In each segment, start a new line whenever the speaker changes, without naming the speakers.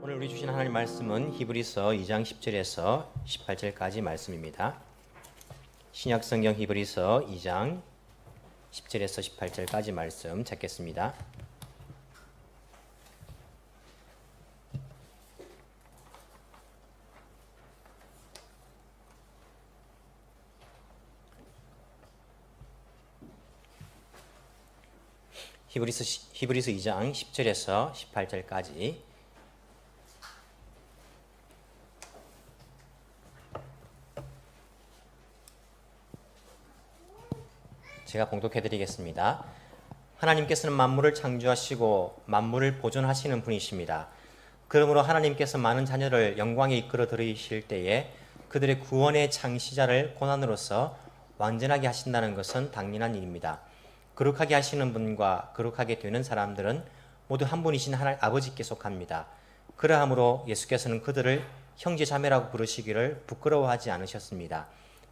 오늘 우리 주신 하나님 말씀은 히브리서 2장 10절에서 18절까지 말씀입니다. 신약성경 히브리서 2장 10절에서 18절까지 말씀 찾겠습니다. 히브리서 2장 10절에서 18절까지 제가 봉독해 드리겠습니다. 하나님께서는 만물을 창조하시고 만물을 보존하시는 분이십니다. 그러므로 하나님께서 많은 자녀를 영광에 이끌어 들이실 때에 그들의 구원의 창시자를 고난으로서 완전하게 하신다는 것은 당연한 일입니다. 거룩하게 하시는 분과 거룩하게 되는 사람들은 모두 한 분이신 하나님 아버지께 속합니다. 그러함으로 예수께서는 그들을 형제 자매라고 부르시기를 부끄러워하지 않으셨습니다.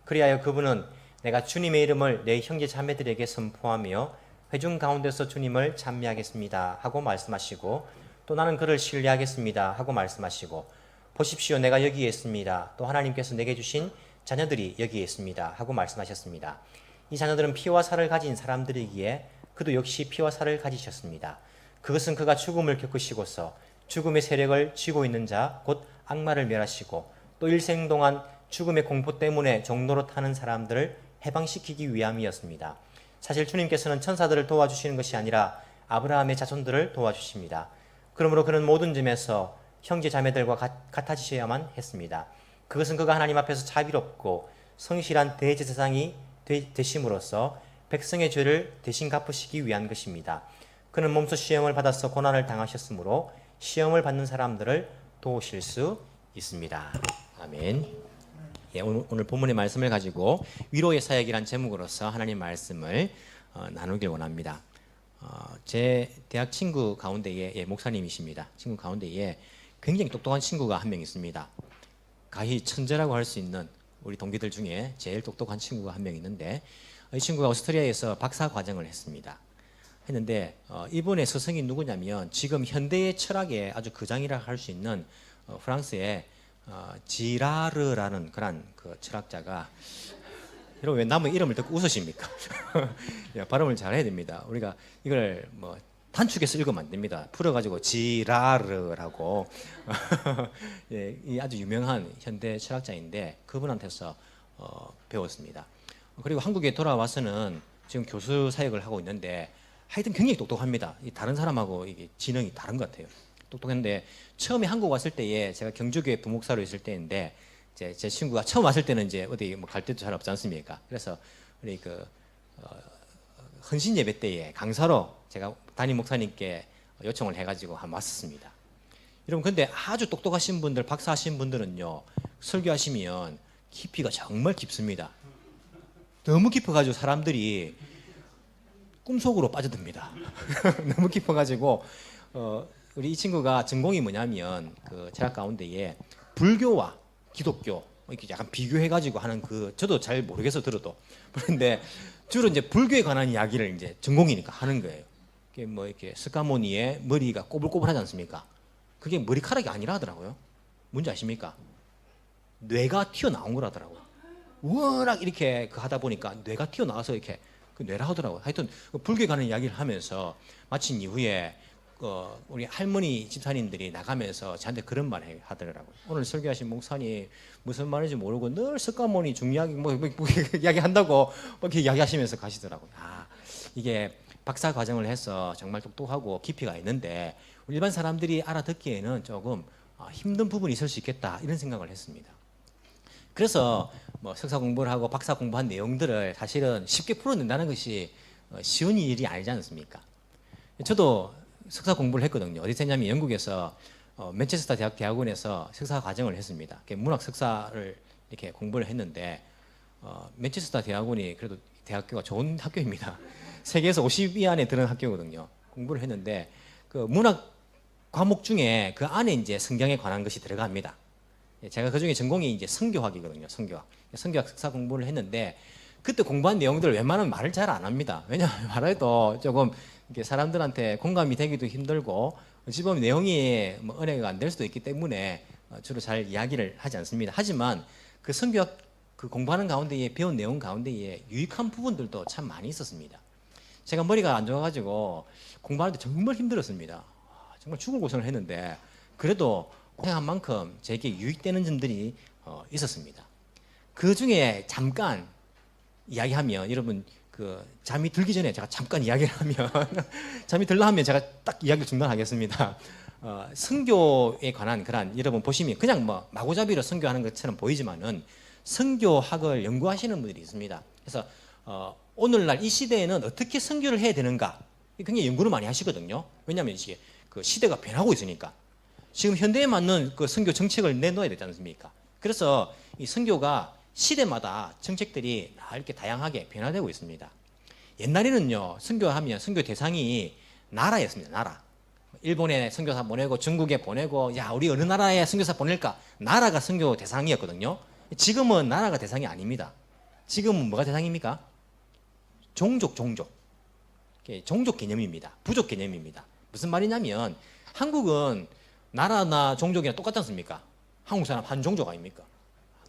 그리하여 그분은 내가 주님의 이름을 내 형제 자매들에게 선포하며 회중 가운데서 주님을 찬미하겠습니다 하고 말씀하시고, 또 나는 그를 신뢰하겠습니다 하고 말씀하시고, 보십시오 내가 여기에 있습니다, 또 하나님께서 내게 주신 자녀들이 여기에 있습니다 하고 말씀하셨습니다. 이 자녀들은 피와 살을 가진 사람들이기에 그도 역시 피와 살을 가지셨습니다. 그것은 그가 죽음을 겪으시고서 죽음의 세력을 쥐고 있는 자 곧 악마를 멸하시고 또 일생 동안 죽음의 공포 때문에 종로로 타는 사람들을 해방시키기 위함이었습니다. 사실 주님께서는 천사들을 도와주시는 것이 아니라 아브라함의 자손들을 도와주십니다. 그러므로 그는 모든 점에서 형제 자매들과 같아지셔야만 했습니다. 그것은 그가 하나님 앞에서 자비롭고 성실한 대제사장이 되심으로써 백성의 죄를 대신 갚으시기 위한 것입니다. 그는 몸소 시험을 받아서 고난을 당하셨으므로 시험을 받는 사람들을 도우실 수 있습니다. 아멘. 오늘 본문의 말씀을 가지고 위로의 사역이란 제목으로서 하나님 말씀을 나누길 원합니다. 제 대학 친구 가운데에 목사님이십니다. 친구 가운데에 굉장히 똑똑한 친구가 한 명 있습니다. 가히 천재라고 할 수 있는 우리 동기들 중에 제일 똑똑한 친구가 한 명 있는데, 이 친구가 오스트리아에서 박사 과정을 했는데 이분의 스승이 누구냐면 지금 현대의 철학의 아주 거장이라 할 수 있는 프랑스의 지라르라는 그런 그 철학자가, 여러분 왜 남의 이름을 듣고 웃으십니까? 발음을 잘 해야 됩니다. 우리가 이걸 뭐 단축해서 읽으면 안 됩니다. 풀어가지고 지라르라고 이 아주 유명한 현대 철학자인데 그분한테서 배웠습니다. 그리고 한국에 돌아와서는 지금 교수 사역을 하고 있는데 하여튼 굉장히 똑똑합니다. 다른 사람하고 이게 지능이 다른 것 같아요. 똑똑했는데 처음에 한국 왔을 때에 제가 경주교회 부목사로 있을 때인데 제 친구가 처음 왔을 때는 이제 어디 뭐 갈 데도 잘 없지 않습니까? 그래서 우리 헌신 예배 때에 강사로 제가 담임 목사님께 요청을 해가지고 한번 왔었습니다. 여러분 근데 아주 똑똑하신 분들, 박사하신 분들은요 설교하시면 깊이가 정말 깊습니다. 너무 깊어가지고 사람들이 꿈속으로 빠져듭니다. 너무 깊어가지고 우리 이 친구가 전공이 뭐냐면 그 철학 가운데에 불교와 기독교 이렇게 약간 비교해가지고 하는 저도 잘 모르겠어 들어도, 그런데 주로 이제 불교에 관한 이야기를 이제 전공이니까 하는 거예요. 이게 뭐 이렇게 스카모니의 머리가 꼬불꼬불하지 않습니까? 그게 머리카락이 아니라 하더라고요. 뭔지 아십니까? 뇌가 튀어나온 거라더라고요. 워낙 이렇게 하다 보니까 뇌가 튀어나와서 이렇게 그 뇌라 하더라고요. 하여튼 불교에 관한 이야기를 하면서 마친 이후에 우리 할머니 집사님들이 나가면서 저한테 그런 말을 하더라고요. 오늘 설교하신 목사님 무슨 말인지 모르고 늘 스카모니 중요하게 뭐 이야기한다고 이렇게 이야기하시면서 가시더라고요. 이게 박사 과정을 해서 정말 똑똑하고 깊이가 있는데 일반 사람들이 알아듣기에는 조금 힘든 부분이 있을 수 있겠다 이런 생각을 했습니다. 그래서 뭐 석사 공부를 하고 박사 공부한 내용들을 사실은 쉽게 풀어낸다는 것이 쉬운 일이 아니지 않습니까? 저도 석사 공부를 했거든요. 어디서 했냐면 영국에서 맨체스터 대학원에서 석사 과정을 했습니다. 문학 석사를 이렇게 공부를 했는데 맨체스터 대학원이 그래도 대학교가 좋은 학교입니다. 세계에서 50위 안에 드는 학교거든요. 공부를 했는데 그 문학 과목 중에 그 안에 이제 성경에 관한 것이 들어갑니다. 제가 그 중에 전공이 이제 성교학이거든요. 성교학 석사 공부를 했는데 그때 공부한 내용들을 웬만하면 말을 잘 안 합니다. 왜냐하면 말해도 조금 이렇게 사람들한테 공감이 되기도 힘들고
어찌 보면 내용이 뭐 은혜가 안 될 수도 있기 때문에 주로 잘 이야기를 하지 않습니다. 하지만 그 성교학 그 공부하는 가운데에 배운 내용 가운데에 유익한 부분들도 참 많이 있었습니다. 제가 머리가 안 좋아가지고 공부할 때 정말 힘들었습니다. 정말 죽을 고생을 했는데 그래도 고생한 만큼 제게 유익되는 점들이 있었습니다. 그 중에 잠깐 이야기하면 여러분 그 잠이 들기 전에 제가 잠깐 이야기를 하면 잠이 들라 하면 제가 딱 이야기를 중단하겠습니다. 선교에 관한 그런 여러분 보시면 그냥 뭐 마구잡이로 선교하는 것처럼 보이지만은 선교학을 연구하시는 분들이 있습니다. 그래서 오늘날 이 시대에는 어떻게 선교를 해야 되는가 굉장히 연구를 많이 하시거든요. 왜냐하면 이게 그 시대가 변하고 있으니까 지금 현대에 맞는 그 선교 정책을 내놓아야 되지 않습니까? 그래서 이 선교가 시대마다 정책들이 이렇게 다양하게 변화되고 있습니다. 옛날에는요 선교하면 선교 대상이 나라였습니다. 나라. 일본에 선교사 보내고 중국에 보내고 야 우리 어느 나라에 선교사 보낼까? 나라가 선교 대상이었거든요. 지금은 나라가 대상이 아닙니다. 지금은 뭐가 대상입니까? 종족 개념입니다. 부족 개념입니다. 무슨 말이냐면 한국은 나라나 종족이랑 똑같지 않습니까? 한국 사람 한 종족 아닙니까?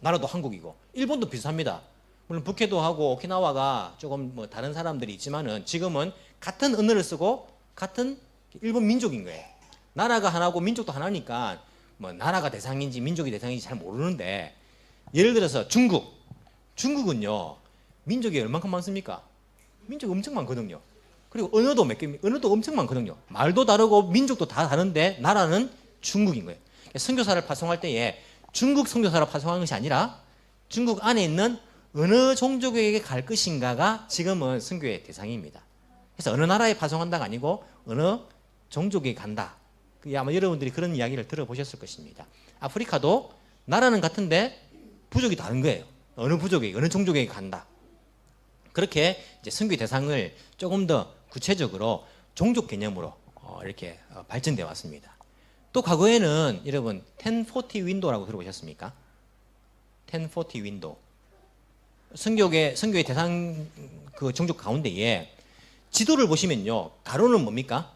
나라도 한국이고 일본도 비슷합니다. 물론 북해도하고 오키나와가 조금 뭐 다른 사람들이 있지만은 지금은 같은 언어를 쓰고 같은 일본 민족인 거예요. 나라가 하나고 민족도 하나니까 뭐 나라가 대상인지 민족이 대상인지 잘 모르는데 예를 들어서 중국은요 민족이 얼만큼 많습니까? 민족이 엄청 많거든요. 그리고 언어도 언어도 엄청 많거든요. 말도 다르고 민족도 다 다른데 나라는 중국인 거예요. 선교사를 파송할 때에 중국 선교사를 파송하는 것이 아니라 중국 안에 있는 어느 종족에게 갈 것인가가 지금은 선교의 대상입니다. 그래서 어느 나라에 파송한다가 아니고 어느 종족에 간다. 아마 여러분들이 그런 이야기를 들어보셨을 것입니다. 아프리카도 나라는 같은데 부족이 다른 거예요. 어느 부족에게 어느 종족에게 간다. 그렇게 이제 선교의 대상을 조금 더 구체적으로 종족 개념으로 이렇게 발전되어 왔습니다. 또 과거에는 여러분 1040 윈도우라고 들어보셨습니까? 1040 윈도우. 선교의 대상 그 종족 가운데에 지도를 보시면요. 가로는 뭡니까?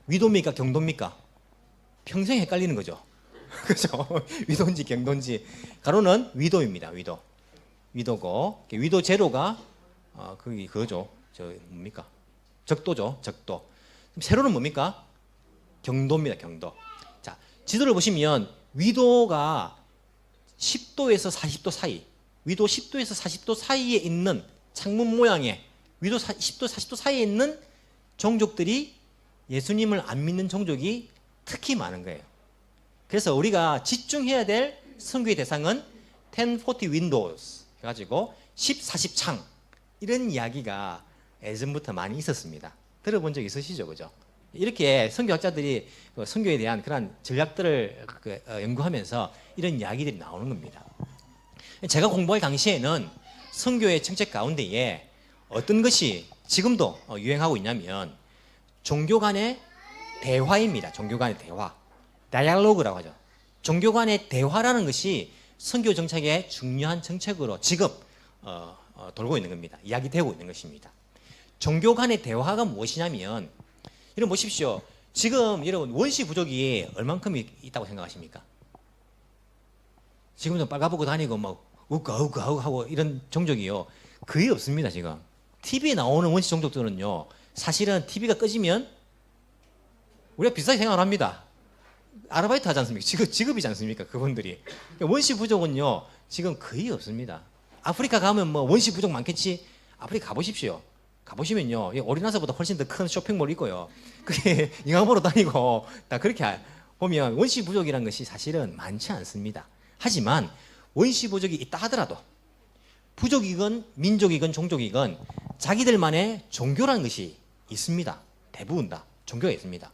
위도입니까? 경도입니까? 평생 헷갈리는 거죠. 그죠? 위도인지 경도인지. 가로는 위도입니다. 위도고 위도 제로가 그거죠. 저 뭡니까? 적도죠. 적도. 세로는 뭡니까? 경도입니다. 경도. 자, 지도를 보시면 위도가 10도에서 40도 사이, 위도 10도에서 40도 사이에 있는 창문 모양의 위도 10도 40도 사이에 있는 종족들이 예수님을 안 믿는 종족이 특히 많은 거예요. 그래서 우리가 집중해야 될 선교의 대상은 1040 windows 해가지고 1040창 이런 이야기가 예전부터 많이 있었습니다. 들어본 적 있으시죠? 그죠? 이렇게 선교학자들이 선교에 대한 그런 전략들을 연구하면서 이런 이야기들이 나오는 겁니다. 제가 공부할 당시에는 선교의 정책 가운데에 어떤 것이 지금도 유행하고 있냐면 종교 간의 대화입니다. 종교 간의 대화. 다이얼로그라고 하죠. 종교 간의 대화라는 것이 선교 정책의 중요한 정책으로 지금 돌고 있는 겁니다. 이야기되고 있는 것입니다. 종교 간의 대화가 무엇이냐면 여러분 보십시오. 지금 여러분 원시 부족이 얼만큼 있다고 생각하십니까? 지금도 빨가벗고 다니고 막 우까우까 하고 이런 종족이요. 거의 없습니다. 지금. TV에 나오는 원시 종족들은요. 사실은 TV가 꺼지면 우리가 비슷하게 생각을 합니다. 아르바이트 하지 않습니까? 직업이지 않습니까? 그분들이. 원시 부족은요. 지금 거의 없습니다. 아프리카 가면 뭐 원시 부족 많겠지? 아프리카 가보십시오. 가보시면요. 오리나사보다 훨씬 더 큰 쇼핑몰 있고요. 그게 영화보러 다니고 다 그렇게 보면 원시 부족이라는 것이 사실은 많지 않습니다. 하지만 원시 부족이 있다 하더라도 부족이건 민족이건 종족이건 자기들만의 종교라는 것이 있습니다. 대부분 다 종교가 있습니다.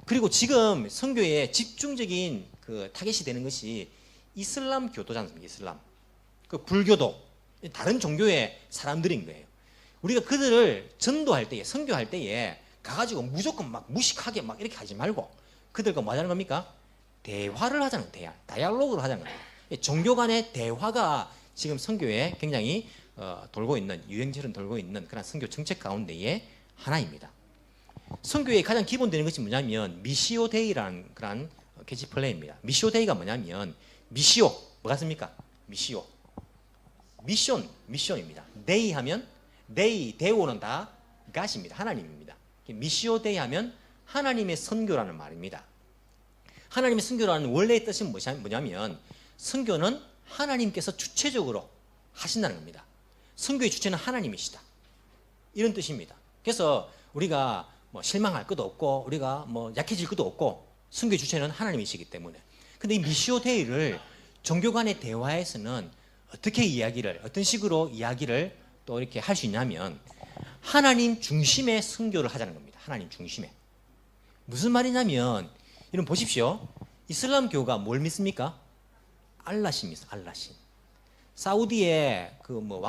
그리고 지금 선교에 집중적인 그 타겟이 되는 것이 이슬람 교도지 않습니까? 이슬람. 그 불교도 다른 종교의 사람들인 거예요. 우리가 그들을 전도할 때에 선교할 때에 가가지고 무조건 막 무식하게 막 이렇게 하지 말고 그들과 뭐 하자는 겁니까? 대화를 하자는 거예요. 다이얼로그를 하자는 거예요. 종교 간의 대화가 지금 선교에 굉장히 돌고 있는 유행처럼 돌고 있는 그런 선교 정책 가운데의 하나입니다. 선교의 가장 기본 되는 것이 뭐냐면 미시오 데이라는 그런 캐치 플레이입니다. 미시오 데이가 뭐냐면 미시오 뭐 같습니까? 미시오 미션입니다. 데이 하면 데오는 다 가십니다. 하나님입니다. 미시오 데이 하면 하나님의 선교라는 말입니다. 하나님의 선교라는 원래의 뜻은 뭐냐면 선교는 하나님께서 주체적으로 하신다는 겁니다. 선교의 주체는 하나님이시다. 이런 뜻입니다. 그래서 우리가 뭐 실망할 것도 없고 우리가 뭐 약해질 것도 없고 선교의 주체는 하나님이시기 때문에. 근데 이 미시오 데이를 종교 간의 대화에서는 어떻게 이야기를 어떤 식으로 이야기를 또 이렇게 할 수 있냐면 하나님 중심의 선교를 하자는 겁니다. 하나님 중심에. 무슨 말이냐면 여러분 보십시오. 이슬람교가 뭘 믿습니까? 알라신 믿습니다. 알라신. 사우디의 그 뭐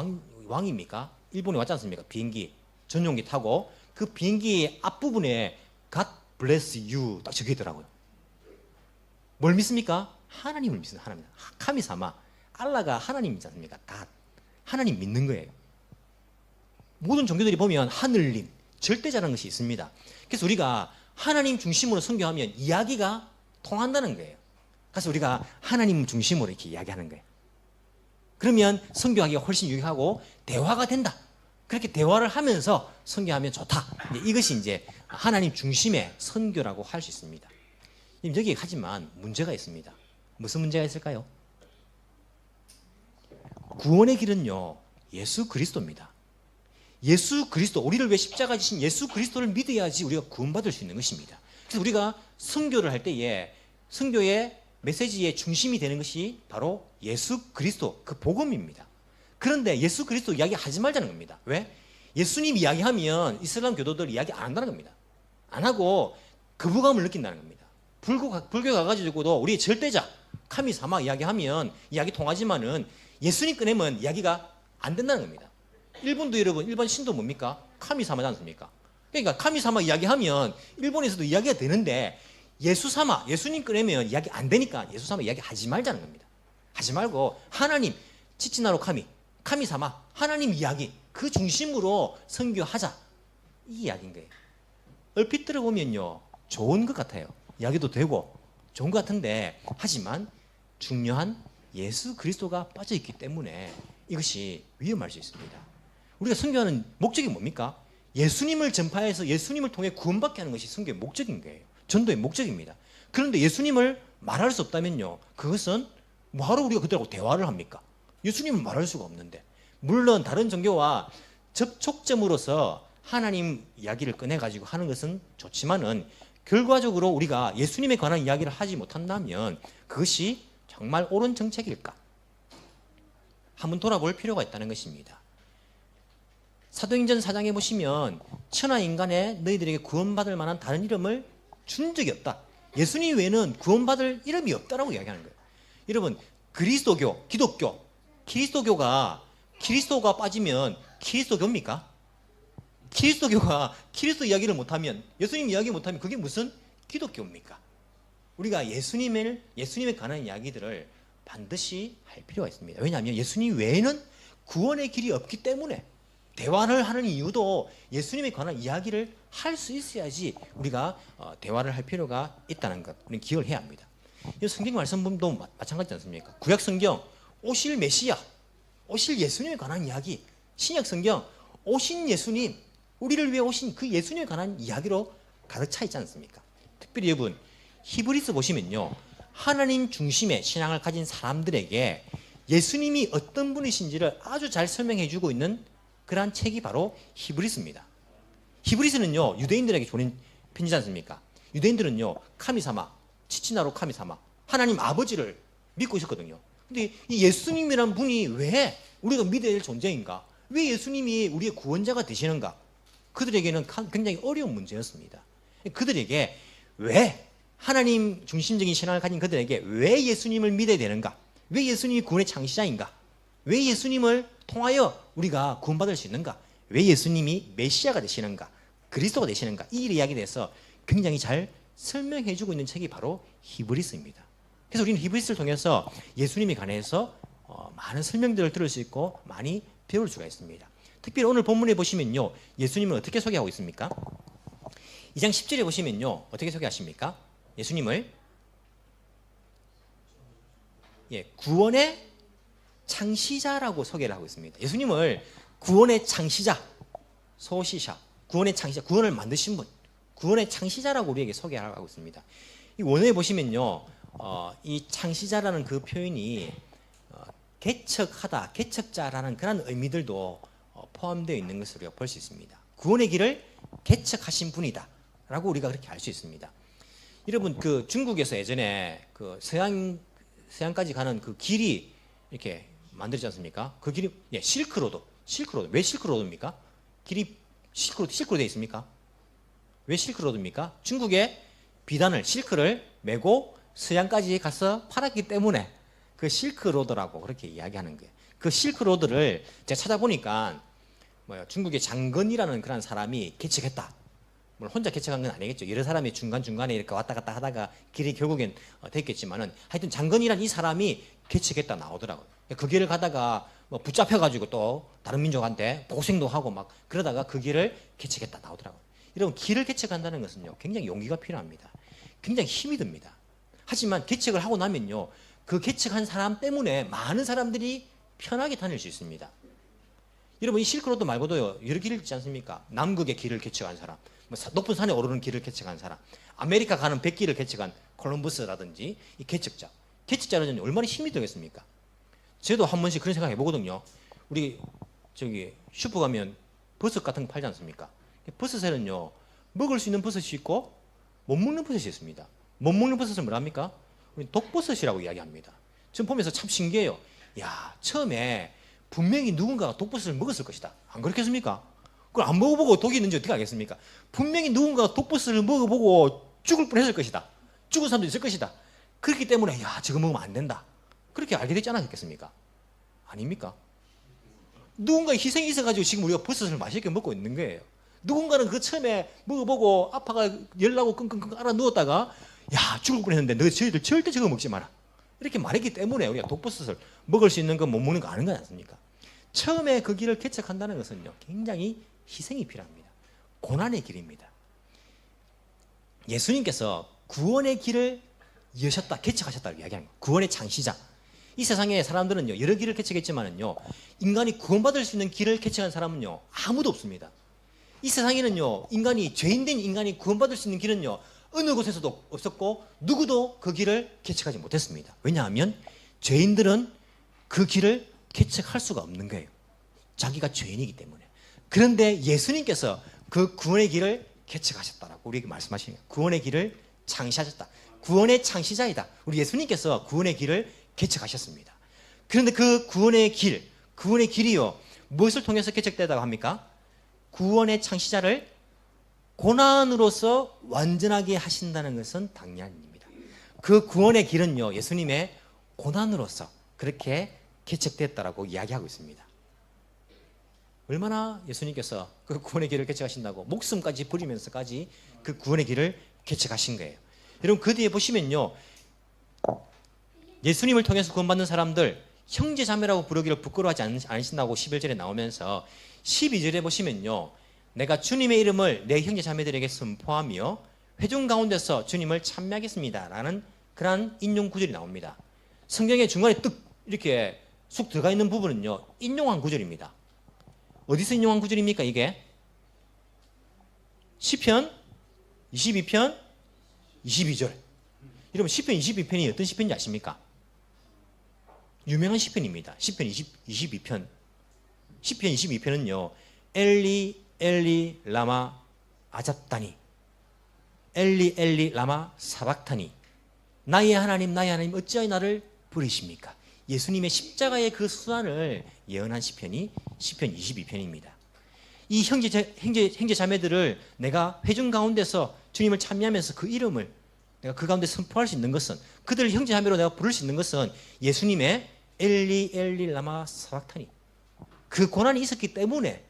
왕입니까? 일본에 왔지 않습니까? 비행기 전용기 타고 그 비행기 앞부분에 God bless you 딱 적혀 있더라고요. 뭘 믿습니까? 하나님을 믿습니다. 하나님. 카미사마. 알라가 하나님이지 않습니까? God. 하나님 믿는 거예요. 모든 종교들이 보면 하늘님, 절대자라는 것이 있습니다. 그래서 우리가 하나님 중심으로 선교하면 이야기가 통한다는 거예요. 그래서 우리가 하나님 중심으로 이렇게 이야기하는 거예요. 그러면 선교하기가 훨씬 유익하고 대화가 된다. 그렇게 대화를 하면서 선교하면 좋다. 이것이 이제 하나님 중심의 선교라고 할 수 있습니다. 여기 하지만 문제가 있습니다. 무슨 문제가 있을까요? 구원의 길은요, 예수 그리스도입니다. 예수 그리스도, 우리를 위해 십자가 지신 예수 그리스도를 믿어야지 우리가 구원받을 수 있는 것입니다. 그래서 우리가 선교를 할 때에 선교의 메시지의 중심이 되는 것이 바로 예수 그리스도, 그 복음입니다. 그런데 예수 그리스도 이야기 하지 말자는 겁니다. 왜? 예수님 이야기하면 이슬람 교도들 이야기 안 한다는 겁니다. 안 하고 거부감을 느낀다는 겁니다. 불교 가가지고도 우리의 절대자 카미사마 이야기하면 이야기 통하지만은 예수님 꺼내면 이야기가 안 된다는 겁니다. 일본도 여러분, 일본 신도 뭡니까? 카미사마지 않습니까? 그러니까 카미사마 이야기하면 일본에서도 이야기가 되는데 예수사마, 예수님 꺼내면 이야기 안 되니까 예수사마 이야기 하지 말자는 겁니다. 하지 말고 하나님, 치치나로 카미사마, 하나님 이야기 그 중심으로 선교하자. 이 이야기인 거예요. 얼핏 들어보면요, 좋은 것 같아요. 이야기도 되고 좋은 것 같은데 하지만 중요한 예수 그리스도가 빠져있기 때문에 이것이 위험할 수 있습니다. 우리가 선교하는 목적이 뭡니까? 예수님을 전파해서 예수님을 통해 구원받게 하는 것이 선교의 목적인 거예요. 전도의 목적입니다. 그런데 예수님을 말할 수 없다면요, 그것은 뭐하러 우리가 그들하고 대화를 합니까? 예수님을 말할 수가 없는데. 물론 다른 종교와 접촉점으로서 하나님 이야기를 꺼내가지고 하는 것은 좋지만은 결과적으로 우리가 예수님에 관한 이야기를 하지 못한다면 그것이 정말 옳은 정책일까? 한번 돌아볼 필요가 있다는 것입니다. 사도행전 4장에 보시면 천하 인간에 너희들에게 구원받을 만한 다른 이름을 준 적이 없다. 예수님 외에는 구원받을 이름이 없다라고 이야기하는 거예요. 여러분, 그리스도교, 기독교, 그리스도가 빠지면キリスト교입니까? 그리스도교가 그리스도 이야기를 못하면, 예수님 이야기 못하면 그게 무슨 기독교입니까? 우리가 예수님에 관한 이야기들을 반드시 할 필요가 있습니다. 왜냐하면 예수님 외에는 구원의 길이 없기 때문에 대화를 하는 이유도 예수님에 관한 이야기를 할 수 있어야지 우리가 대화를 할 필요가 있다는 것, 우리는 기억을 해야 합니다. 이 성경 말씀도 마찬가지지 않습니까? 구약 성경 오실 메시아, 오실 예수님에 관한 이야기, 신약 성경 오신 예수님, 우리를 위해 오신 그 예수님에 관한 이야기로 가득 차 있지 않습니까? 특별히 여러분, 히브리서 보시면요, 하나님 중심의 신앙을 가진 사람들에게 예수님이 어떤 분이신지를 아주 잘 설명해 주고 있는 그러한 책이 바로 히브리서입니다. 히브리서는요, 유대인들에게 보낸 편지지 않습니까? 유대인들은요, 카미사마, 치치나로 카미사마, 하나님 아버지를 믿고 있었거든요. 근데 이 예수님이란 분이 왜 우리가 믿어야 될 존재인가? 왜 예수님이 우리의 구원자가 되시는가? 그들에게는 굉장히 어려운 문제였습니다. 그들에게 왜 하나님 중심적인 신앙을 가진 그들에게 왜 예수님을 믿어야 되는가? 왜 예수님이 구원의 창시자인가? 왜 예수님을 통하여 우리가 구원받을 수 있는가? 왜 예수님이 메시아가 되시는가? 그리스도가 되시는가? 이 이야기에 대해서 굉장히 잘 설명해주고 있는 책이 바로 히브리서입니다. 그래서 우리는 히브리서를 통해서 예수님에 관해서 많은 설명들을 들을 수 있고 많이 배울 수가 있습니다. 특별히 오늘 본문에 보시면요, 예수님을 어떻게 소개하고 있습니까? 2장 10절에 보시면요. 어떻게 소개하십니까? 예수님을 구원의 창시자라고 소개를 하고 있습니다. 예수님을 구원의 창시자, 소시샤, 구원의 창시자, 구원을 만드신 분, 구원의 창시자라고 우리에게 소개를 하고 있습니다. 이 원어에 보시면요, 이 창시자라는 그 표현이 개척하다, 개척자라는 그런 의미들도 포함되어 있는 것으로 우리가 볼 수 있습니다. 구원의 길을 개척하신 분이다라고 우리가 그렇게 알 수 있습니다. 여러분, 그 중국에서 예전에 그 서양까지 가는 그 길이 이렇게 만들지 않습니까? 그 길이 실크로드. 왜 실크로드입니까? 길이 실크로드에 있습니까? 왜 실크로드입니까? 중국에 비단을 실크를 메고 서양까지 가서 팔았기 때문에 그 실크로드라고 그렇게 이야기하는 거예요. 그 실크로드를 제가 찾아보니까 중국의 장건이라는 그런 사람이 개척했다. 물론 혼자 개척한 건 아니겠죠. 여러 사람이 중간중간에 이렇게 왔다 갔다 하다가 길이 결국엔 됐겠지만은 하여튼 장건이란 이 사람이 개척했다 나오더라고요. 그 길을 가다가 붙잡혀가지고 또 다른 민족한테 복생도 하고 막 그러다가 그 길을 개척했다 나오더라고요. 여러분, 길을 개척한다는 것은요, 굉장히 용기가 필요합니다. 굉장히 힘이 듭니다. 하지만 개척을 하고 나면요, 그 개척한 사람 때문에 많은 사람들이 편하게 다닐 수 있습니다. 여러분, 이 실크로드 말고도요, 여러 길을 있지 않습니까? 남극의 길을 개척한 사람, 높은 산에 오르는 길을 개척한 사람, 아메리카 가는 백길을 개척한 콜럼버스라든지 이 개척자는 얼마나 힘이 되겠습니까? 저도 한 번씩 그런 생각 해보거든요. 우리 저기 슈퍼 가면 버섯 같은 거 팔지 않습니까? 버섯에는요, 먹을 수 있는 버섯이 있고 못 먹는 버섯이 있습니다. 못 먹는 버섯은 뭐랍니까? 우리 독버섯이라고 이야기합니다. 전 보면서 참 신기해요. 야, 처음에 분명히 누군가가 독버섯을 먹었을 것이다. 안 그렇겠습니까? 그걸 안 먹어보고 독이 있는지 어떻게 알겠습니까? 분명히 누군가가 독버섯을 먹어보고 죽을 뻔했을 것이다. 죽은 사람도 있을 것이다. 그렇기 때문에 야, 저거 먹으면 안 된다. 그렇게 알게 되지 않았겠습니까? 아닙니까? 누군가의 희생이 있어가지고 지금 우리가 버섯을 맛있게 먹고 있는 거예요. 누군가는 그 처음에 먹어보고 아파가 열나고 끙끙끙 알아 누웠다가 야, 죽을 뻔했는데 너 저희들 절대 저거 먹지 마라. 이렇게 말했기 때문에 우리가 독버섯을 먹을 수 있는 거 못 먹는 거 아는 거 아닙니까? 처음에 그 길을 개척한다는 것은요, 굉장히 희생이 필요합니다. 고난의 길입니다. 예수님께서 구원의 길을 여셨다, 개척하셨다고 이야기하는 거예요. 구원의 창시자. 이 세상에 사람들은요, 여러 길을 개척했지만은요, 인간이 구원받을 수 있는 길을 개척한 사람은요, 아무도 없습니다. 이 세상에는요, 죄인된 인간이 구원받을 수 있는 길은요, 어느 곳에서도 없었고 누구도 그 길을 개척하지 못했습니다. 왜냐하면 죄인들은 그 길을 개척할 수가 없는 거예요. 자기가 죄인이기 때문에. 그런데 예수님께서 그 구원의 길을 개척하셨다라고 우리에게 말씀하시는 거예요. 구원의 길을 창시하셨다. 구원의 창시자이다. 우리 예수님께서 구원의 길을 개척하셨습니다. 그런데 그 구원의 길이요, 무엇을 통해서 개척되다고 합니까? 구원의 창시자를 고난으로서 완전하게 하신다는 것은 당연한 일입니다. 그 구원의 길은요, 예수님의 고난으로서 그렇게 개척됐다라고 이야기하고 있습니다. 얼마나 예수님께서 그 구원의 길을 개척하신다고 목숨까지 버리면서까지 그 구원의 길을 개척하신 거예요. 여러분, 그 뒤에 보시면요, 예수님을 통해서 구원받는 사람들 형제 자매라고 부르기를 부끄러워하지 않으신다고 11절에 나오면서 12절에 보시면요, 내가 주님의 이름을 내 형제 자매들에게 선포하며 회중 가운데서 주님을 찬미하겠습니다 라는 그러한 인용 구절이 나옵니다. 성경의 중간에 뜩 이렇게 쑥 들어가 있는 부분은요, 인용한 구절입니다. 어디서 인용한 구절입니까? 이게 시편 22편 22절. 여러분, 시편 22편이 어떤 시편인지 아십니까? 유명한 시편입니다. 시편 22편. 시편 22편은요, 엘리 엘리 라마 아잡다니, 엘리 엘리 라마 사박타니, 나의 하나님 어찌하여 나를 버리십니까? 예수님의 십자가의 그 수완을 예언한 시편이 시편 22편입니다. 이 형제 자매들을 내가 회중 가운데서 주님을 찬미하면서 그 이름을 내가 그 가운데 선포할 수 있는 것은, 그들을 형제 자매로 내가 부를 수 있는 것은 예수님의 엘리 엘리 라마 사박타니, 그 고난이 있었기 때문에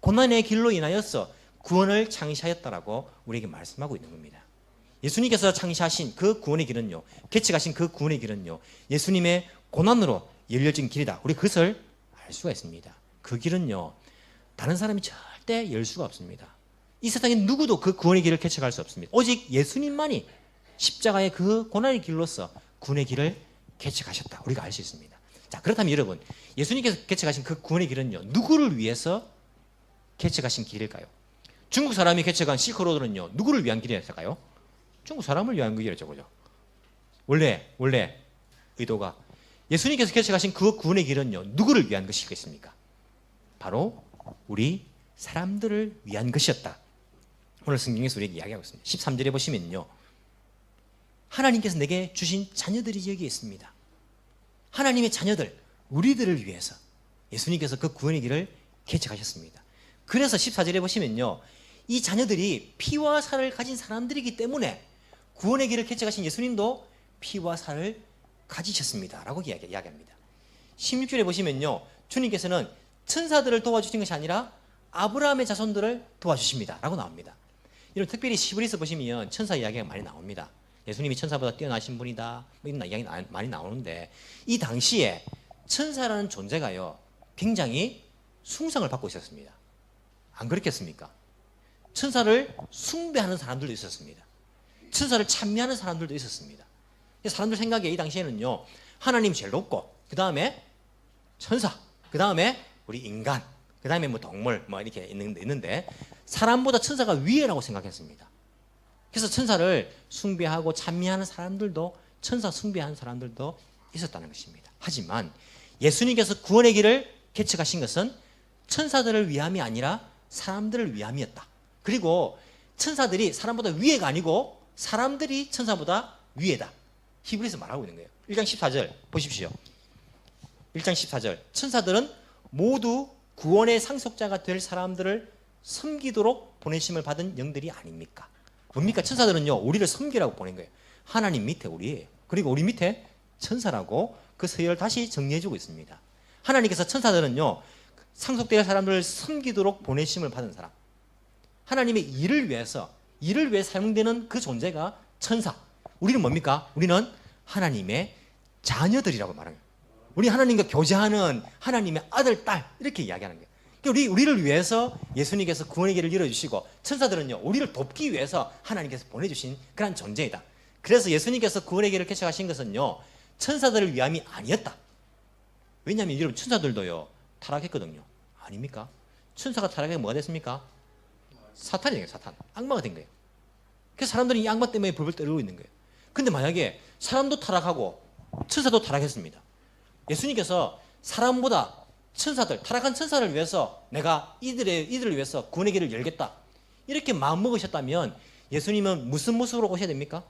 고난의 길로 인하여서 구원을 창시하였다라고 우리에게 말씀하고 있는 겁니다. 예수님께서 창시하신 그 구원의 길은요, 개척하신 그 구원의 길은요, 예수님의 고난으로 열려진 길이다. 우리 그것을 알 수가 있습니다. 그 길은요, 다른 사람이 절대 열 수가 없습니다. 이 세상에 누구도 그 구원의 길을 개척할 수 없습니다. 오직 예수님만이 십자가의 그 고난의 길로서 구원의 길을 개척하셨다. 우리가 알 수 있습니다. 자, 그렇다면 여러분, 예수님께서 개척하신 그 구원의 길은요, 누구를 위해서 개척하신 길일까요? 중국 사람이 개척한 실크로드는요, 누구를 위한 길이었을까요? 중국 사람을 위한 길이었죠, 그죠? 원래 의도가 예수님께서 개척하신 그 구원의 길은요, 누구를 위한 것이겠습니까? 바로 우리 사람들을 위한 것이었다. 오늘 성경에서 우리에게 이야기하고 있습니다. 13절에 보시면요, 하나님께서 내게 주신 자녀들이 여기 있습니다. 하나님의 자녀들, 우리들을 위해서 예수님께서 그 구원의 길을 개척하셨습니다. 그래서 14절에 보시면요, 이 자녀들이 피와 살을 가진 사람들이기 때문에 구원의 길을 개척하신 예수님도 피와 살을 가지셨습니다 라고 이야기합니다. 16절에 보시면요, 주님께서는 천사들을 도와주신 것이 아니라 아브라함의 자손들을 도와주십니다 라고 나옵니다. 이런 특별히 시브리서 보시면 천사 이야기가 많이 나옵니다. 예수님이 천사보다 뛰어나신 분이다, 뭐 이런 이야기 많이 나오는데, 이 당시에 천사라는 존재가요, 굉장히 숭상을 받고 있었습니다. 안 그렇겠습니까? 천사를 숭배하는 사람들도 있었습니다. 천사를 찬미하는 사람들도 있었습니다. 사람들 생각에 이 당시에는요, 하나님 제일 높고, 그 다음에 천사, 그 다음에 우리 인간, 그 다음에 뭐 동물, 뭐 이렇게 있는데, 사람보다 천사가 위에라고 생각했습니다. 그래서 천사를 숭배하고 찬미하는 사람들도, 천사 숭배하는 사람들도 있었다는 것입니다. 하지만 예수님께서 구원의 길을 개척하신 것은 천사들을 위함이 아니라 사람들을 위함이었다. 그리고 천사들이 사람보다 위에가 아니고 사람들이 천사보다 위에다. 히브리서 말하고 있는 거예요. 1장 14절 보십시오. 1장 14절, 천사들은 모두 구원의 상속자가 될 사람들을 섬기도록 보내심을 받은 영들이 아닙니까? 뭡니까? 천사들은요, 우리를 섬기라고 보낸 거예요. 하나님 밑에 우리예요. 그리고 우리 밑에 천사라고 그 서열을 다시 정리해주고 있습니다. 하나님께서 천사들은요, 상속될 사람들을 섬기도록 보내심을 받은 사람, 하나님의 일을 위해 사용되는 그 존재가 천사. 우리는 뭡니까? 우리는 하나님의 자녀들이라고 말합니다. 우리 하나님과 교제하는 하나님의 아들, 딸, 이렇게 이야기하는 거예요. 우리를 위해서 예수님께서 구원의 길을 열어주시고, 천사들은요, 우리를 돕기 위해서 하나님께서 보내주신 그런 존재이다. 그래서 예수님께서 구원의 길을 개척하신 것은요, 천사들을 위함이 아니었다. 왜냐하면 여러분, 천사들도요, 타락했거든요. 아닙니까? 천사가 타락해서 뭐가 됐습니까? 사탄이 된 거예요. 사탄. 악마가 된 거예요. 그래서 사람들이 이 악마 때문에 벌벌 떨고 있는 거예요. 근데 만약에 사람도 타락하고 천사도 타락했습니다. 예수님께서 사람보다 천사들, 타락한 천사를 위해서 내가 이들을 위해서 구원의 길을 열겠다, 이렇게 마음먹으셨다면 예수님은 무슨 모습으로 오셔야 됩니까?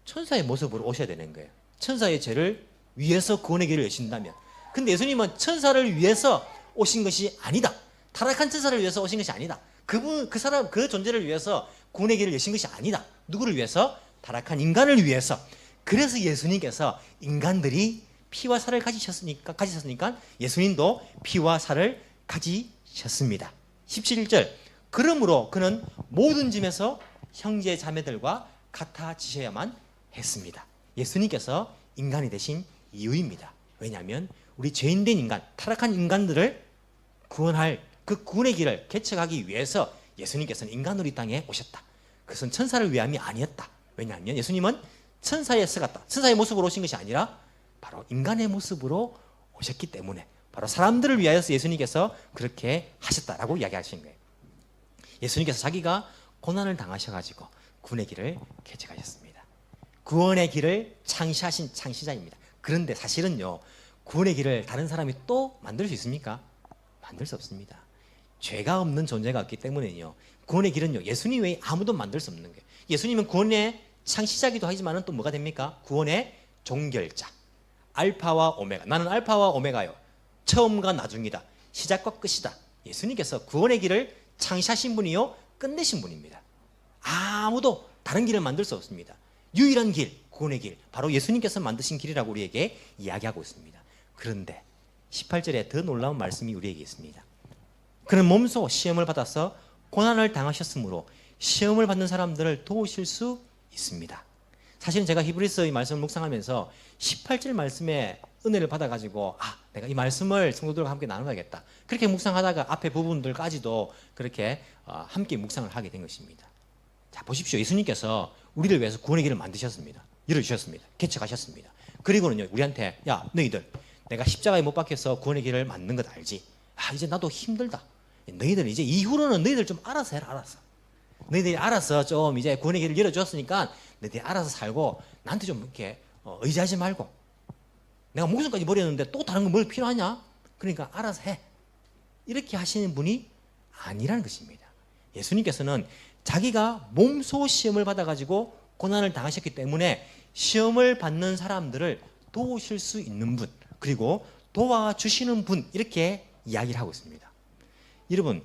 천사의 모습으로 오셔야 되는 거예요. 천사의 죄를 위해서 구원의 길을 여신다면. 근데 예수님은 천사를 위해서 오신 것이 아니다. 타락한 천사를 위해서 오신 것이 아니다. 그 존재를 위해서 구원의 길을 여신 것이 아니다. 누구를 위해서? 타락한 인간을 위해서. 그래서 예수님께서 인간들이 피와 살을 가지셨으니까 예수님도 피와 살을 가지셨습니다. 17절, 그러므로 그는 모든 점에서 형제 자매들과 같아지셔야만 했습니다. 예수님께서 인간이 되신 이유입니다. 왜냐하면 우리 죄인된 인간, 타락한 인간들을 구원할 그 구원의 길을 개척하기 위해서 예수님께서는 인간으로 이 땅에 오셨다. 그것은 천사를 위함이 아니었다. 왜냐하면 예수님은 천사의 모습으로 오신 것이 아니라 바로 인간의 모습으로 오셨기 때문에, 바로 사람들을 위하여서 예수님께서 그렇게 하셨다라고 이야기하신 거예요. 예수님께서 자기가 고난을 당하셔가지고 구원의 길을 개척하셨습니다. 구원의 길을 창시하신 창시자입니다. 그런데 사실은요, 구원의 길을 다른 사람이 또 만들 수 있습니까? 만들 수 없습니다. 죄가 없는 존재가 없기 때문에요, 구원의 길은요, 예수님 외에 아무도 만들 수 없는 거예요. 예수님은 구원의 창시자기도 하지만 또 뭐가 됩니까? 구원의 종결자, 알파와 오메가. 나는 알파와 오메가요, 처음과 나중이다, 시작과 끝이다. 예수님께서 구원의 길을 창시하신 분이요, 끝내신 분입니다. 아무도 다른 길을 만들 수 없습니다. 유일한 길, 구원의 길, 바로 예수님께서 만드신 길이라고 우리에게 이야기하고 있습니다. 그런데 18절에 더 놀라운 말씀이 우리에게 있습니다. 그는 몸소 시험을 받아서 고난을 당하셨으므로 시험을 받는 사람들을 도우실 수 있습니다. 사실은 제가 히브리서 이 말씀을 묵상하면서 18절 말씀에 은혜를 받아가지고 내가 이 말씀을 성도들과 함께 나눠야겠다. 그렇게 묵상하다가 앞에 부분들까지도 그렇게 함께 묵상을 하게 된 것입니다. 자, 보십시오. 예수님께서 우리를 위해서 구원의 길을 만드셨습니다. 열어주셨습니다. 개척하셨습니다. 그리고는요, 우리한테 야, 너희들 내가 십자가에 못 박혀서 구원의 길을 만든 것 알지? 이제 나도 힘들다. 너희들 이제 이후로는 너희들 좀 알아서 해라. 알아서. 너희들이 알아서 좀 이제 구원의 길을 열어줬으니까 너희들이 알아서 살고 나한테 좀 이렇게 의지하지 말고, 내가 목숨까지 버렸는데 또 다른 거 뭘 필요하냐? 그러니까 알아서 해. 이렇게 하시는 분이 아니라는 것입니다. 예수님께서는 자기가 몸소 시험을 받아가지고 고난을 당하셨기 때문에 시험을 받는 사람들을 도우실 수 있는 분, 그리고 도와주시는 분, 이렇게 이야기를 하고 있습니다. 여러분,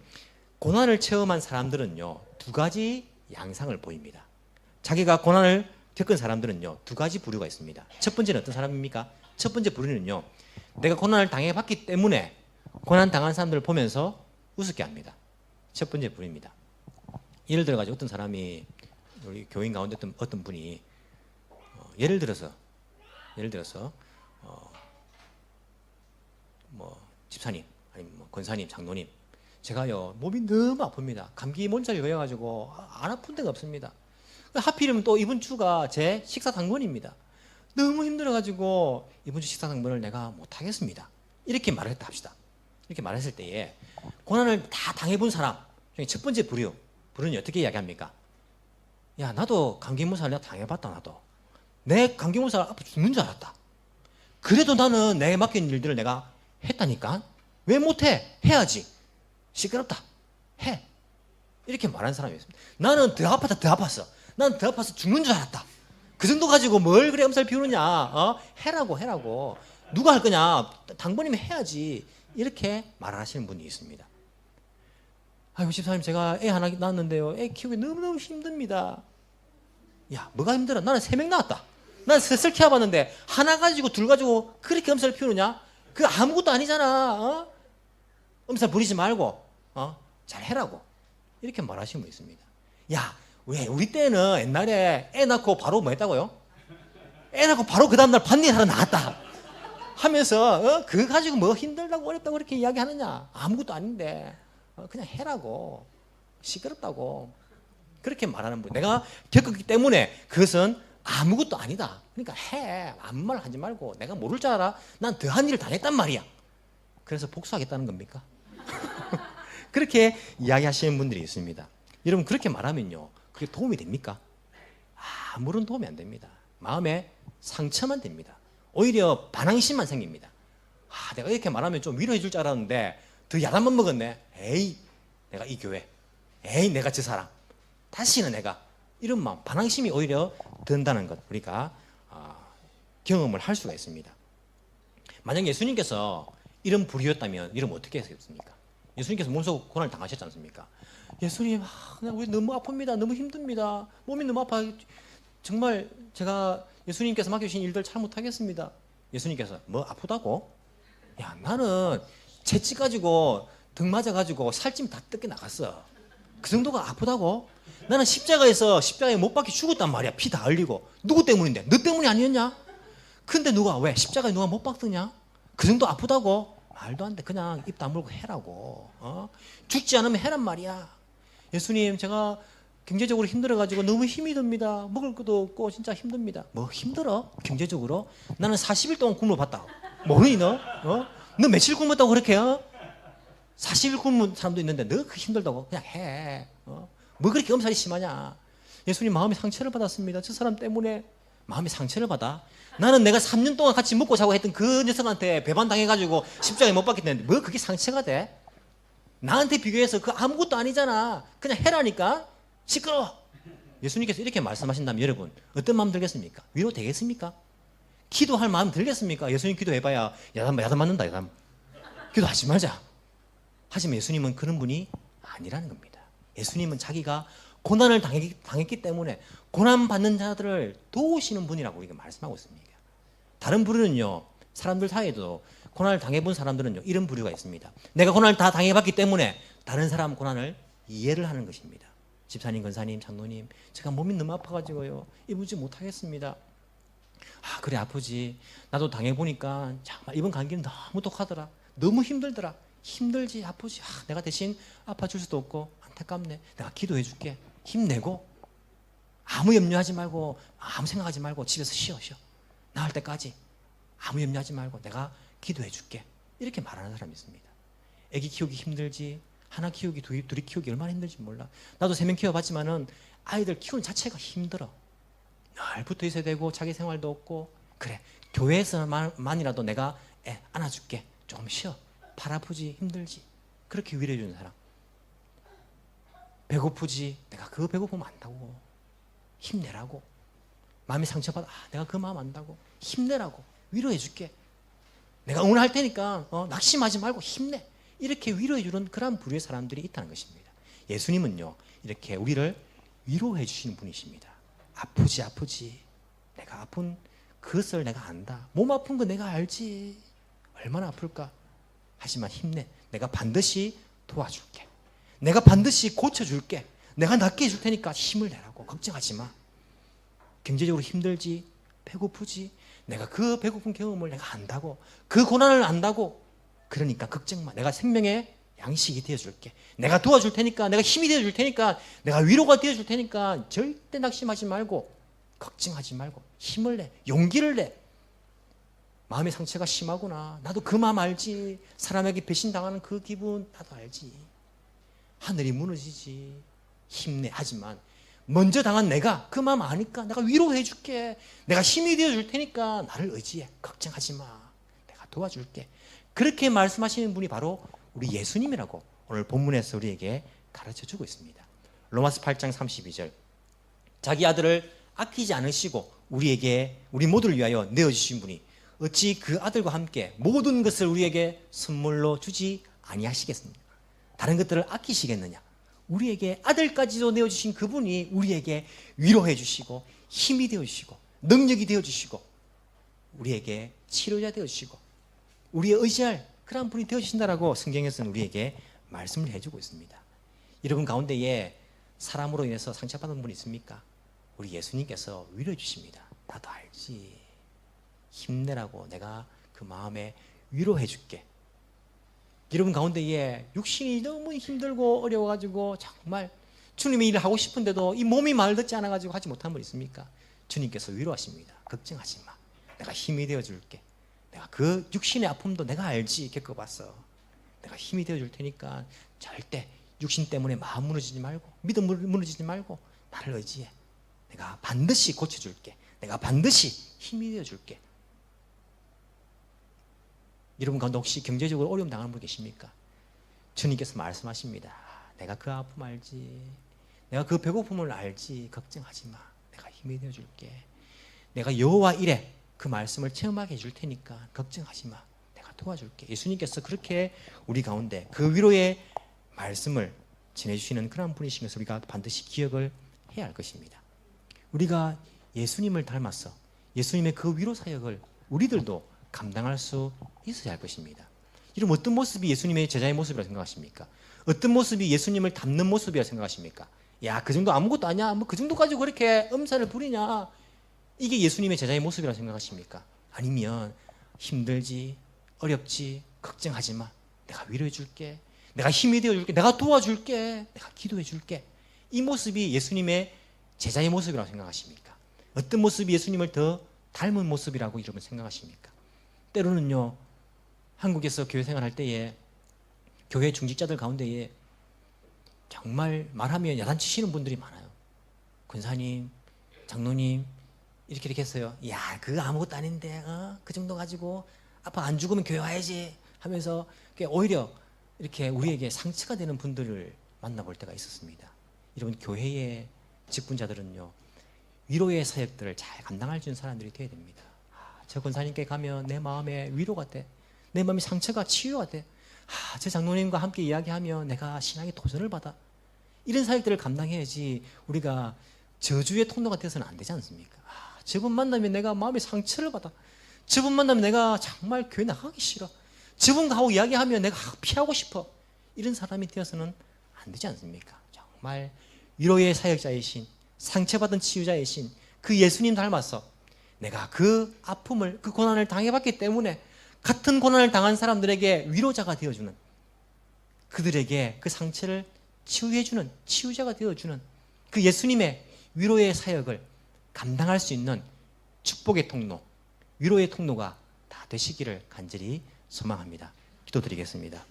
고난을 체험한 사람들은요, 두 가지 양상을 보입니다. 자기가 고난을 겪은 사람들은요, 두 가지 부류가 있습니다. 첫 번째는 어떤 사람입니까? 첫 번째 부류는요, 내가 고난을 당해봤기 때문에 고난 당한 사람들을 보면서 우습게 합니다. 첫 번째 부류입니다. 예를 들어가지고 어떤 사람이, 우리 교인 가운데 어떤 분이 예를 들어서 뭐 집사님 아니면 뭐 권사님, 장로님, 제가요 몸이 너무 아픕니다. 감기 몸살이 걸려가지고 안 아픈 데가 없습니다. 하필이면 또 이번 주가 제 식사 당번입니다. 너무 힘들어가지고 이번 주 식사 당번을 내가 못하겠습니다. 이렇게 말을 했다 합시다. 이렇게 말했을 때에 고난을 다 당해본 사람 중에 첫 번째 부류는 어떻게 이야기합니까? 야, 나도 감기 몸살 내가 당해봤다. 나도 내 감기 몸살 아파 죽는 줄 알았다. 그래도 나는 내게 맡긴 일들을 내가 했다니까. 왜 못해? 해야지. 시끄럽다. 해. 이렇게 말하는 사람이 있습니다. 나는 더 아팠어. 난 더 아파서 죽는 줄 알았다. 그 정도 가지고 뭘 그래 엄살 피우느냐. 해라고. 누가 할 거냐. 당번이면 해야지. 이렇게 말하시는 분이 있습니다. 아이고, 집사님, 제가 애 하나 낳았는데요, 애 키우기 너무너무 힘듭니다. 야, 뭐가 힘들어? 나는 3명 낳았다. 난 셋을 키워봤는데 하나 가지고 둘 가지고 그렇게 엄살 피우느냐? 그 아무것도 아니잖아. 엄살 부리지 말고 잘 해라고. 이렇게 말하시는 분 있습니다. 야, 왜 우리 때는 옛날에 애 낳고 바로 뭐 했다고요? 애 낳고 바로 그 다음날 밭일 하러 나갔다 하면서 그거 가지고 뭐 힘들다고 어렵다고 그렇게 이야기하느냐? 아무것도 아닌데 그냥 해라고. 시끄럽다고. 그렇게 말하는 분. 내가 겪었기 때문에 그것은 아무것도 아니다. 그러니까 해. 아무 말 하지 말고. 내가 모를 줄 알아? 난 더한 일을 당했단 말이야. 그래서 복수하겠다는 겁니까? 그렇게 이야기하시는 분들이 있습니다. 여러분, 그렇게 말하면요, 그게 도움이 됩니까? 아무런 도움이 안 됩니다. 마음에 상처만 됩니다. 오히려 반항심만 생깁니다. 내가 이렇게 말하면 좀 위로해 줄 줄 알았는데 더 야단만 먹었네. 에이, 내가 이 교회. 에이, 내가 저 사람. 다시는 내가. 이런 마음, 반항심이 오히려 든다는 것, 우리가 경험을 할 수가 있습니다. 만약 예수님께서 이런 불이었다면 이러면 어떻게 했겠습니까? 예수님께서 몸소 고난을 당하셨지 않습니까? 예수님, 우리 너무 아픕니다. 너무 힘듭니다. 몸이 너무 아파. 정말 제가 예수님께서 맡겨주신 일들 잘 못하겠습니다. 예수님께서 뭐 아프다고? 야, 나는 채찍 가지고 등 맞아가지고 살찜 다 뜯겨 나갔어. 그 정도가 아프다고? 나는 십자가에 못 박혀 죽었단 말이야. 피 다 흘리고. 누구 때문인데? 너 때문이 아니었냐? 근데 왜 십자가에 누가 못 박더냐? 그 정도 아프다고? 말도 안 돼. 그냥 입 다물고 해라고. 죽지 않으면 해란 말이야. 예수님, 제가 경제적으로 힘들어가지고 너무 힘이 듭니다. 먹을 것도 없고 진짜 힘듭니다. 뭐 힘들어? 경제적으로? 나는 40일 동안 굶어 봤다. 뭐니 너? 너 며칠 굶었다고 그렇게 40일 굶은 사람도 있는데 너 그 힘들다고? 그냥 해. 뭐 그렇게 엄살이 심하냐? 예수님, 마음에 상처를 받았습니다. 저 사람 때문에 마음에 상처를 받아? 나는 내가 3년 동안 같이 먹고 자고 했던 그 녀석한테 배반당해가지고 십자가에 못 박혔는데 뭐 그게 상처가 돼? 나한테 비교해서 그 아무것도 아니잖아. 그냥 해라니까. 시끄러워. 예수님께서 이렇게 말씀하신다면 여러분 어떤 마음 들겠습니까? 위로 되겠습니까? 기도할 마음 들겠습니까? 예수님 기도해봐야 야단 맞는다. 야단. 기도하지 말자. 하지만 예수님은 그런 분이 아니라는 겁니다. 예수님은 자기가 고난을 당했기 때문에 고난받는 자들을 도우시는 분이라고 이게 말씀하고 있습니다. 다른 부류는요, 사람들 사이에도 고난을 당해본 사람들은요, 이런 부류가 있습니다. 내가 고난을 다 당해봤기 때문에 다른 사람 고난을 이해를 하는 것입니다. 집사님, 권사님, 장로님, 제가 몸이 너무 아파가지고요, 이번 주 못하겠습니다. 아, 그래, 아프지. 나도 당해보니까 정말 이번 감기는 너무 독하더라. 너무 힘들더라. 힘들지, 아프지. 아, 내가 대신 아파줄 수도 없고 안타깝네. 내가 기도해 줄게. 힘내고 아무 염려하지 말고, 아무 생각하지 말고 집에서 쉬어. 나을 때까지 아무 염려하지 말고 내가 기도해 줄게. 이렇게 말하는 사람이 있습니다. 애기 키우기 힘들지, 하나 키우기, 둘이 키우기 얼마나 힘들지 몰라. 나도 3명 키워봤지만은 아이들 키우는 자체가 힘들어. 늘 붙어 있어야 되고 자기 생활도 없고. 그래, 교회에서만이라도 내가 애 안아줄게. 조금 쉬어. 팔 아프지, 힘들지. 그렇게 위로해 주는 사람. 배고프지, 내가 그 배고픔 안다고, 힘내라고. 마음이 상처받아, 내가 그 마음 안다고, 힘내라고 위로해 줄게. 내가 응원할 테니까 낙심하지 말고 힘내. 이렇게 위로해 주는 그런 부류의 사람들이 있다는 것입니다. 예수님은요, 이렇게 우리를 위로해 주시는 분이십니다. 아프지. 내가 아픈 그것을 내가 안다. 몸 아픈 거 내가 알지. 얼마나 아플까. 하지만 힘내. 내가 반드시 도와줄게. 내가 반드시 고쳐줄게. 내가 낫게 해줄 테니까 힘을 내라고. 걱정하지 마. 경제적으로 힘들지, 배고프지. 내가 그 배고픈 경험을 내가 안다고, 그 고난을 안다고. 그러니까 걱정 마. 내가 생명의 양식이 되어줄게. 내가 도와줄 테니까, 내가 힘이 되어줄 테니까, 내가 위로가 되어줄 테니까 절대 낙심하지 말고, 걱정하지 말고 힘을 내, 용기를 내. 마음의 상처가 심하구나. 나도 그 마음 알지. 사람에게 배신당하는 그 기분 나도 알지. 하늘이 무너지지. 힘내. 하지만 먼저 당한 내가 그 마음 아니까 내가 위로해 줄게. 내가 힘이 되어줄 테니까 나를 의지해. 걱정하지 마. 내가 도와줄게. 그렇게 말씀하시는 분이 바로 우리 예수님이라고 오늘 본문에서 우리에게 가르쳐주고 있습니다. 로마서 8장 32절, 자기 아들을 아끼지 않으시고 우리 모두를 위하여 내어주신 분이 어찌 그 아들과 함께 모든 것을 우리에게 선물로 주지 아니하시겠습니까? 다른 것들을 아끼시겠느냐? 우리에게 아들까지도 내어주신 그분이 우리에게 위로해 주시고 힘이 되어주시고 능력이 되어주시고 우리에게 치료자 되어주시고 우리의 의지할 그런 분이 되어주신다라고 성경에서는 우리에게 말씀을 해주고 있습니다. 여러분 가운데에 사람으로 인해서 상처받은 분이 있습니까? 우리 예수님께서 위로해 주십니다. 나도 알지. 힘내라고. 내가 그 마음에 위로해 줄게. 여러분 가운데에 육신이 너무 힘들고 어려워가지고 정말 주님의 일을 하고 싶은데도 이 몸이 말 듣지 않아가지고 하지 못한 분 있습니까? 주님께서 위로하십니다. 걱정하지 마. 내가 힘이 되어줄게. 내가 그 육신의 아픔도 내가 알지. 겪어봤어. 내가 힘이 되어줄 테니까 절대 육신 때문에 마음 무너지지 말고 믿음 무너지지 말고 나를 의지해. 내가 반드시 고쳐줄게. 내가 반드시 힘이 되어줄게. 여러분 가운데 혹시 경제적으로 어려움 당하는 분 계십니까? 주님께서 말씀하십니다. 내가 그 아픔 알지. 내가 그 배고픔을 알지. 걱정하지 마. 내가 힘이 되어줄게. 내가 여호와 이레 그 말씀을 체험하게 해줄 테니까 걱정하지 마. 내가 도와줄게. 예수님께서 그렇게 우리 가운데 그 위로의 말씀을 전해주시는 그런 분이신 것을 우리가 반드시 기억을 해야 할 것입니다. 우리가 예수님을 닮아서 예수님의 그 위로 사역을 우리들도 감당할 수 있어야 할 것입니다. 이런 어떤 모습이 예수님의 제자의 모습이라고 생각하십니까? 어떤 모습이 예수님을 닮는 모습이라고 생각하십니까? 야, 그 정도 아무것도 아니야. 뭐 그 정도 가지고 그렇게 엄살을 부리냐? 이게 예수님의 제자의 모습이라고 생각하십니까? 아니면 힘들지, 어렵지, 걱정하지 마. 내가 위로해 줄게. 내가 힘이 되어 줄게. 내가 도와줄게. 내가 기도해 줄게. 이 모습이 예수님의 제자의 모습이라고 생각하십니까? 어떤 모습이 예수님을 더 닮은 모습이라고 여러분 생각하십니까? 때로는요, 한국에서 교회 생활할 때에 교회 중직자들 가운데에 정말 말하면 야단치시는 분들이 많아요. 권사님, 장로님 이렇게 했어요. 야, 그거 아무것도 아닌데 그 정도 가지고 아빠 안 죽으면 교회 와야지 하면서 오히려 이렇게 우리에게 상처가 되는 분들을 만나볼 때가 있었습니다. 여러분 교회의 직분자들은요, 위로의 사역들을 잘 감당할 수 있는 사람들이 되어야 됩니다. 저 권사님께 가면 내 마음에 위로가 돼. 내 마음의 상처가 치유가 돼. 저 장로님과 함께 이야기하면 내가 신앙의 도전을 받아. 이런 사역들을 감당해야지 우리가 저주의 통로가 되어서는 안 되지 않습니까? 저분 만나면 내가 마음의 상처를 받아. 저분 만나면 내가 정말 교회 나가기 싫어. 저분하고 이야기하면 내가 피하고 싶어. 이런 사람이 되어서는 안 되지 않습니까? 정말 위로의 사역자이신, 상처받은 치유자이신 그 예수님 닮아서 내가 그 아픔을, 그 고난을 당해봤기 때문에 같은 고난을 당한 사람들에게 위로자가 되어주는, 그들에게 그 상처를 치유해주는 치유자가 되어주는 그 예수님의 위로의 사역을 감당할 수 있는 축복의 통로, 위로의 통로가 다 되시기를 간절히 소망합니다. 기도드리겠습니다.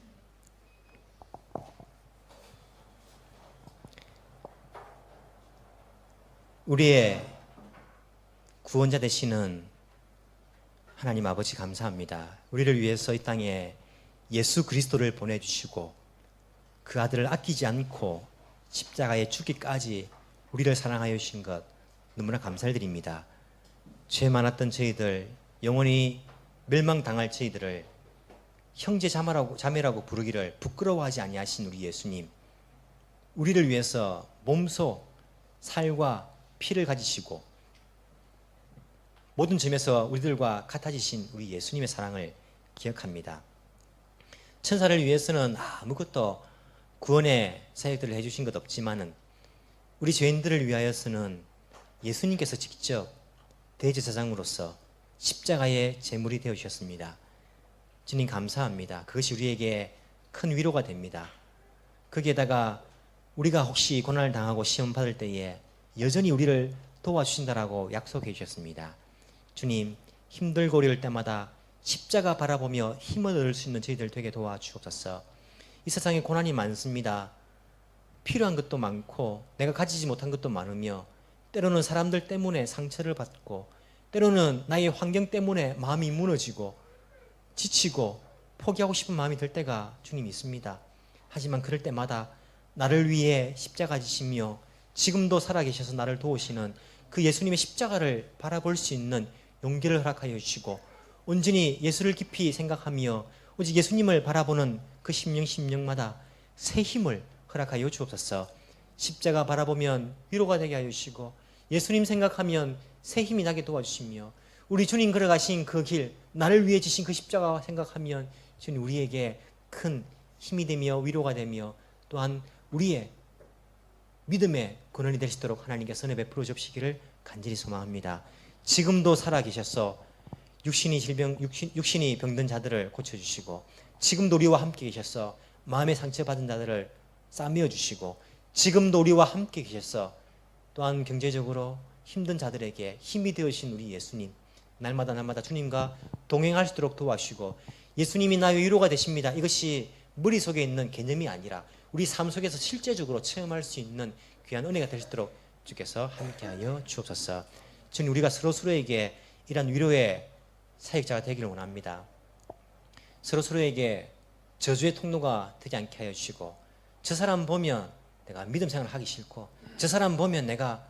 우리의 구원자 되시는 하나님 아버지 감사합니다. 우리를 위해서 이 땅에 예수 그리스도를 보내주시고 그 아들을 아끼지 않고 십자가에 죽기까지 우리를 사랑하여 주신 것 너무나 감사드립니다. 죄 많았던 저희들, 영원히 멸망당할 저희들을 형제 자매라고 부르기를 부끄러워하지 아니하신 우리 예수님, 우리를 위해서 몸소 살과 피를 가지시고 모든 점에서 우리들과 같아지신 우리 예수님의 사랑을 기억합니다. 천사를 위해서는 아무것도 구원의 사역들을 해주신 것 없지만은 우리 죄인들을 위하여서는 예수님께서 직접 대제사장으로서 십자가의 제물이 되어 주셨습니다. 주님 감사합니다. 그것이 우리에게 큰 위로가 됩니다. 거기에다가 우리가 혹시 고난을 당하고 시험 받을 때에 여전히 우리를 도와주신다라고 약속해 주셨습니다. 주님, 힘들고 어려울 때마다 십자가 바라보며 힘을 얻을 수 있는 저희들 되게 도와주옵소서. 이 세상에 고난이 많습니다. 필요한 것도 많고 내가 가지지 못한 것도 많으며 때로는 사람들 때문에 상처를 받고 때로는 나의 환경 때문에 마음이 무너지고 지치고 포기하고 싶은 마음이 들 때가 주님 있습니다. 하지만 그럴 때마다 나를 위해 십자가 지시며 지금도 살아계셔서 나를 도우시는 그 예수님의 십자가를 바라볼 수 있는 용기를 허락하여 주시고 온전히 예수를 깊이 생각하며 오직 예수님을 바라보는 그 심령마다 새 힘을 허락하여 주옵소서. 십자가 바라보면 위로가 되게 하여 주시고 예수님 생각하면 새 힘이 나게 도와주시며 우리 주님 걸어가신 그 길, 나를 위해 지신 그 십자가 생각하면 주님 우리에게 큰 힘이 되며 위로가 되며 또한 우리의 믿음의 근원이 될 수 있도록 하나님께서 은혜 베풀어 주시기를 간절히 소망합니다. 지금도 살아계셔서 육신이 병든 자들을 고쳐주시고 지금도 우리와 함께 계셔서 마음의 상처받은 자들을 싸매어 주시고 지금도 우리와 함께 계셔서 또한 경제적으로 힘든 자들에게 힘이 되어신 우리 예수님, 날마다 주님과 동행할 수 있도록 도와주시고 예수님이 나의 위로가 되십니다. 이것이 머릿속에 있는 개념이 아니라 우리 삶 속에서 실제적으로 체험할 수 있는 귀한 은혜가 될 수 있도록 주께서 함께하여 주옵소서. 주님, 우리가 서로에게 이런 위로의 사역자가 되기를 원합니다. 서로에게 저주의 통로가 되지 않게 하여 주시고 저 사람 보면 내가 믿음 생활을 하기 싫고 저 사람 보면 내가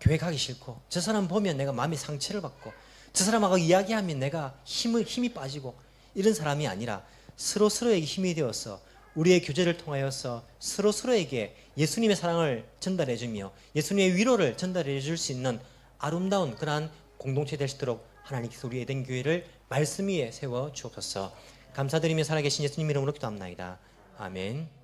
교회 가기 싫고 저 사람 보면 내가 마음의 상처를 받고 저 사람하고 이야기하면 내가 힘이 빠지고 이런 사람이 아니라 서로에게 힘이 되어서 우리의 교제를 통하여서 서로에게 예수님의 사랑을 전달해 주며 예수님의 위로를 전달해 줄 수 있는 아름다운 그러한 공동체 될 수 있도록 하나님께서 우리 에덴 교회를 말씀 위에 세워 주옵소서. 감사드리며 살아계신 예수님 이름으로 기도합나이다. 아멘.